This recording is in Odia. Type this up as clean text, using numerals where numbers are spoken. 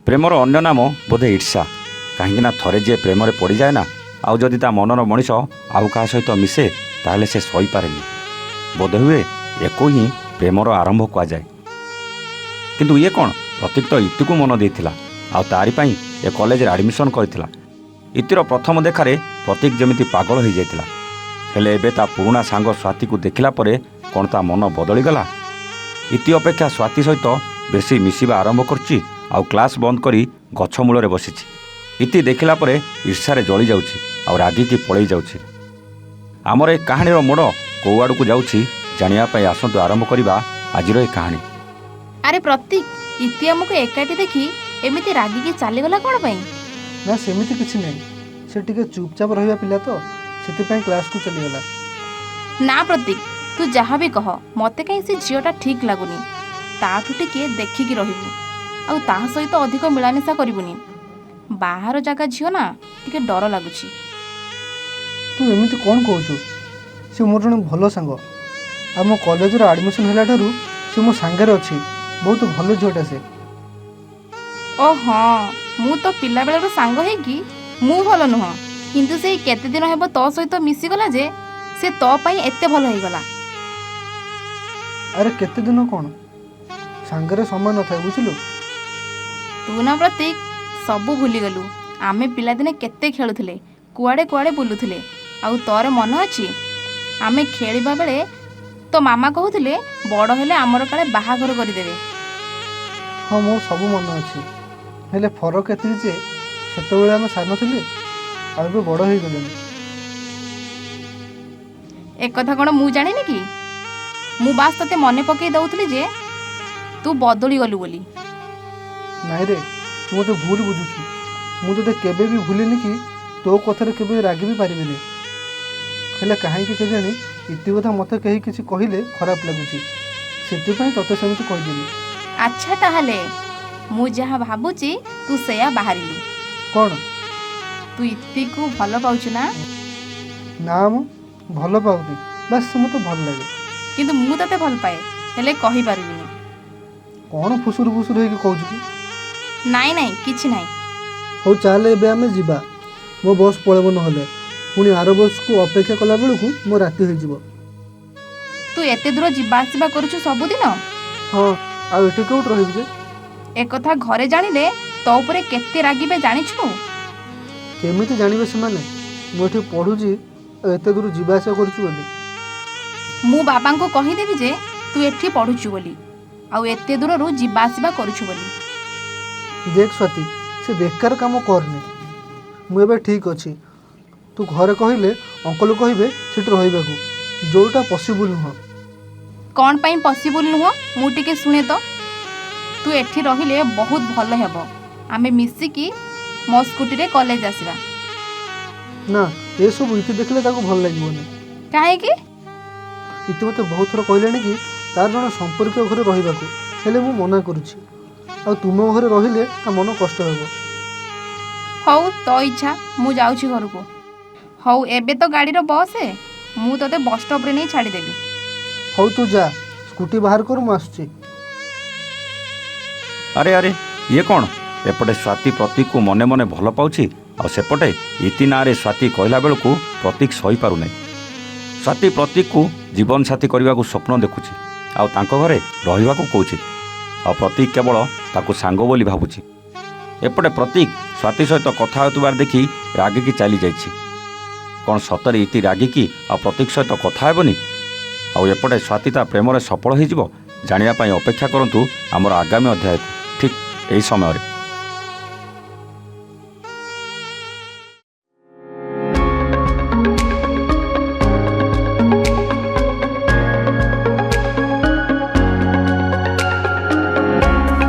ପ୍ରେମର ଅନ୍ୟ ନାମ ବୋଧେ ଈର୍ଷା। କାହିଁକିନା ଥରେ ଯିଏ ପ୍ରେମରେ ପଡ଼ିଯାଏ ନା, ଆଉ ଯଦି ତା ମନର ମଣିଷ ଆଉ କାହା ସହିତ ମିଶେ ତାହେଲେ ସେ ସହିପାରେନି। ବୋଧହୁଏ ୟାକୁ ହିଁ ପ୍ରେମର ଆରମ୍ଭ କୁହାଯାଏ। କିନ୍ତୁ ଇଏ କ'ଣ, ପ୍ରତୀକ ତ ଇତିକୁ ମନ ଦେଇଥିଲା ଆଉ ତାରି ପାଇଁ ଏ କଲେଜରେ ଆଡ଼ମିସନ୍ କରିଥିଲା। ଇତିର ପ୍ରଥମ ଦେଖାରେ ପ୍ରତୀକ ଯେମିତି ପାଗଳ ହୋଇଯାଇଥିଲା। ହେଲେ ଏବେ ତା ପୁରୁଣା ସାଙ୍ଗ ସ୍ୱାତିକୁ ଦେଖିଲା ପରେ କ'ଣ ତା ମନ ବଦଳିଗଲା? ଇତି ଅପେକ୍ଷା ସ୍ୱାତି ସହିତ ବେଶୀ ମିଶିବା ଆରମ୍ଭ କରିଛି ଆଉ କ୍ଲାସ୍ ବନ୍ଦ କରି ଗଛ ମୂଳରେ ବସିଛି। ଇତି ଦେଖିଲା ପରେ ଈର୍ଷାରେ ଜଳି ଯାଉଛି ଆଉ ରାଗିକି ପଳେଇ ଯାଉଛି। ଆମର ଏ କାହାଣୀର ମୋଡ଼ କେଉଁ ଆଡ଼କୁ ଯାଉଛି ଜାଣିବା ପାଇଁ ଆସନ୍ତୁ ଆରମ୍ଭ କରିବା ଆଜିର ଏ କାହାଣୀ। ଆରେ ପ୍ରତୀକ, ଇତି ଆମକୁ ଏକାଠି ଦେଖି ଏମିତି ରାଗିକି ଚାଲିଗଲା କ'ଣ ପାଇଁ? ନା ସେମିତି କିଛି ନାହିଁ, ସେ ଟିକେ ଚୁପଚାପ ରହିବା ପିଲା ତ, ସେଥିପାଇଁ କ୍ଲାସ୍କୁ ଚାଲିଗଲା। ନା ପ୍ରତୀକ, ତୁ ଯାହା ବି କହ, ମୋତେ କାହିଁ ସେ ଝିଅଟା ଠିକ୍ ଲାଗୁନି। ତାଠୁ ଟିକେ ଦେଖିକି ରହିବୁ ଆଉ ତା ସହିତ ଅଧିକ ମିଳାମିଶା କରିବୁନି। ବାହାର ଜାଗା ଝିଅ ନା, ଟିକେ ଡର ଲାଗୁଛି। ତୁ ଏମିତି କ'ଣ କହୁଛୁ? ସେ ମୋର ଜଣେ ଭଲ ସାଙ୍ଗ। ଆମ କଲେଜର ଆଡ଼ମିସନ୍ ହେଲା ଠାରୁ ସେ ମୋ ସାଙ୍ଗରେ ଅଛି। ବହୁତ ଭଲ ଝିଅଟା ସେ। ଓ ହଁ, ମୁଁ ତ ପିଲାବେଳର ସାଙ୍ଗ ହେଇକି ମୁଁ ଭଲ ନୁହଁ, କିନ୍ତୁ ସେଇ କେତେ ଦିନ ହେବ ତୋ ସହିତ ମିଶିଗଲା ଯେ ସେ ତୋ ପାଇଁ ଏତେ ଭଲ ହେଇଗଲା। ଆରେ କେତେ ଦିନ କ'ଣ, ସାଙ୍ଗରେ ସମୟ ନଥାଏ ବୁଝିଲୁ। ତୁ ନା ପ୍ରତୀକ ସବୁ ଭୁଲିଗଲୁ। ଆମେ ପିଲାଦିନେ କେତେ ଖେଳୁଥିଲେ, କୁଆଡ଼େ କୁଆଡ଼େ ବୁଲୁଥିଲେ। ଆଉ ତୋର ମନ ଅଛି, ଆମେ ଖେଳିବା ବେଳେ ତୋ ମାମା କହୁଥିଲେ ବଡ଼ ହେଲେ ଆମର କାଳେ ବାହାଘର କରିଦେବେ। ହଁ, ମୋର ସବୁ ମନେ ଅଛି। ହେଲେ ଫରକ ଏତିକି ଯେ ସେତେବେଳେ ଆମେ ସାନ ଥିଲେ ଆଉ ଏବେ ବଡ଼ ହେଇଗଲେଣି। ଏକଥା କ'ଣ ମୁଁ ଜାଣିନି କି? ମୁଁ ବାସ୍ ତୋତେ ମନେ ପକାଇ ଦେଉଥିଲି ଯେ ତୁ ବଦଳି ଗଲୁ ବୋଲି। ନାଇଁ ରେ, ତୁ ମୋତେ ଭୁଲ ବୁଝୁଛୁ। ମୁଁ ତୋତେ କେବେ ବି ଭୁଲିନି କି ତୋ କଥାରେ କେବେ ରାଗି ବି ପାରିବିନି। ହେଲେ କାହିଁକି କେଜାଣି ଇତି କଥା ମୋତେ କେହି କିଛି କହିଲେ ଖରାପ ଲାଗୁଛି, ସେଥିପାଇଁ ତୋତେ ସେମିତି କହିଦେଲି। ଆଚ୍ଛା, ତାହେଲେ ମୁଁ ଯାହା ଭାବୁଛି ତୁ ସେୟା ବାହାରିଲୁ। କ'ଣ? ତୁ ଇତିକୁ ଭଲ ପାଉଛୁ ନା? ନା ମୁଁ ଭଲ ପାଉନି, ବାସ୍ ସେ ମୋତେ ଭଲ ଲାଗେ। କିନ୍ତୁ ମୁଁ ତତେ ଭଲ ପାଏ, ହେଲେ କହିପାରିବିନି। କ'ଣ ଫୁସୁରୁ ଫୁସୁରୁ ହେଇକି କହୁଛୁ କି? ନାଇଁ ନାଇଁ, କିଛି ନାହିଁ। ହଉ ଚାଲେ ଏବେ ଆମେ ଯିବା, ମୋ ବସ୍ ପଳେଇବ, ନହେଲେ ପୁଣି ଆର ବସ୍କୁ ଅପେକ୍ଷା କଲା ବେଳକୁ ମୋ ରାତି ହେଇଯିବ। ତୁ ଏତେ ଦୂର ଯିବା ଆସିବା କରୁଛୁ ସବୁଦିନ? ହଁ, ଆଉ ଏଠି କେଉଁଠି ରହିବି ଯେ? ଏକଥା ଘରେ ଜାଣିଲେ ତୋ ଉପରେ କେତେ ରାଗିବେ ଜାଣିଛୁ? କେମିତି ଜାଣିବେ ସେମାନେ ମୁଁ ଏଠି ପଢ଼ୁଛି ଆଉ ଏତେ ଦୂର ଯିବା ଆସିବା କରୁଛୁ ବୋଲି? ମୁଁ ବାବାଙ୍କୁ କହିଦେବି ଯେ ତୁ ଏଠି ପଢ଼ୁଛୁ ବୋଲି ଆଉ ଏତେ ଦୂରରୁ ଯିବା ଆସିବା କରୁଛୁ ବୋଲି। ଦେଖ ସ୍ୱାତି, ସେ ବେକାର କାମ କରନି। ମୁଁ ଏବେ ଠିକ୍ ଅଛି। ତୁ ଘରେ କହିଲେ ଅଙ୍କଲ କହିବେ ସେଠି ରହିବାକୁ, ଯେଉଁଟା ପସିବୁଲ୍ ନୁହଁ। କ'ଣ ପାଇଁ ପସିବୁଲ୍ ନୁହଁ ମୁଁ ଟିକେ ଶୁଣେ ତ। ତୁ ଏଠି ରହିଲେ ବହୁତ ଭଲ ହେବ। ଆମେ ମିଶିକି ମୋ ସ୍କୁଟିରେ କଲେଜ ଆସିବା। ନା, ଏସବୁ ଇତି ଦେଖିଲେ ତାକୁ ଭଲ ଲାଗିବନି। କାହିଁକି? ଇତି ମୋତେ ବହୁତ ଥର କହିଲେଣି କି ତାର ଜଣେ ସମ୍ପର୍କୀୟ ଘରେ ରହିବାକୁ, ହେଲେ ମୁଁ ମନା କରୁଛି। ଆଉ ତୁମ ଘରେ ରହିଲେ ତା ମନ କଷ୍ଟ ହେବ। ହଉ, ତୋ ଇଚ୍ଛା, ମୁଁ ଯାଉଛି ଘରକୁ। ହଉ, ଏବେ ତ ଗାଡ଼ିର ବସେ, ମୁଁ ତୋତେ ବସ୍ ଷ୍ଟପ୍ରେ ନେଇ ଛାଡ଼ିଦେବି। ହଉ ତୁ ଯା, ସ୍କୁଟି ବାହାର କର, ମୁଁ ଆସୁଛି। ଆରେ ଆରେ, ଇଏ କ'ଣ? ଏପଟେ ସ୍ୱାତି ପ୍ରତୀକକୁ ମନେ ମନେ ଭଲ ପାଉଛି ଆଉ ସେପଟେ ଇତି ନାଁରେ ସ୍ୱାତି କହିଲା ବେଳକୁ ପ୍ରତୀକ ସହିପାରୁନାହିଁ। ସ୍ୱାତି ପ୍ରତୀକକୁ ଜୀବନସାଥୀ କରିବାକୁ ସ୍ୱପ୍ନ ଦେଖୁଛି ଆଉ ତାଙ୍କ ଘରେ ରହିବାକୁ କହୁଛି, ଆଉ ପ୍ରତୀକ କେବଳ ତାକୁ ସାଙ୍ଗ ବୋଲି ଭାବୁଛି। ଏପଟେ ପ୍ରତୀକ ସ୍ୱାତି ସହିତ କଥା ହେଉଥିବାର ଦେଖି ରାଗିକି ଚାଲିଯାଇଛି। କ'ଣ ସତରେ ଇତି ରାଗିକି ଆଉ ପ୍ରତୀକ ସହିତ କଥା ହେବନି? ଆଉ ଏପଟେ ସ୍ୱାତି ତା ପ୍ରେମରେ ସଫଳ ହୋଇଯିବ? ଜାଣିବା ପାଇଁ ଅପେକ୍ଷା କରନ୍ତୁ ଆମର ଆଗାମୀ ଅଧ୍ୟାୟକୁ, ଠିକ୍ ଏହି ସମୟରେ।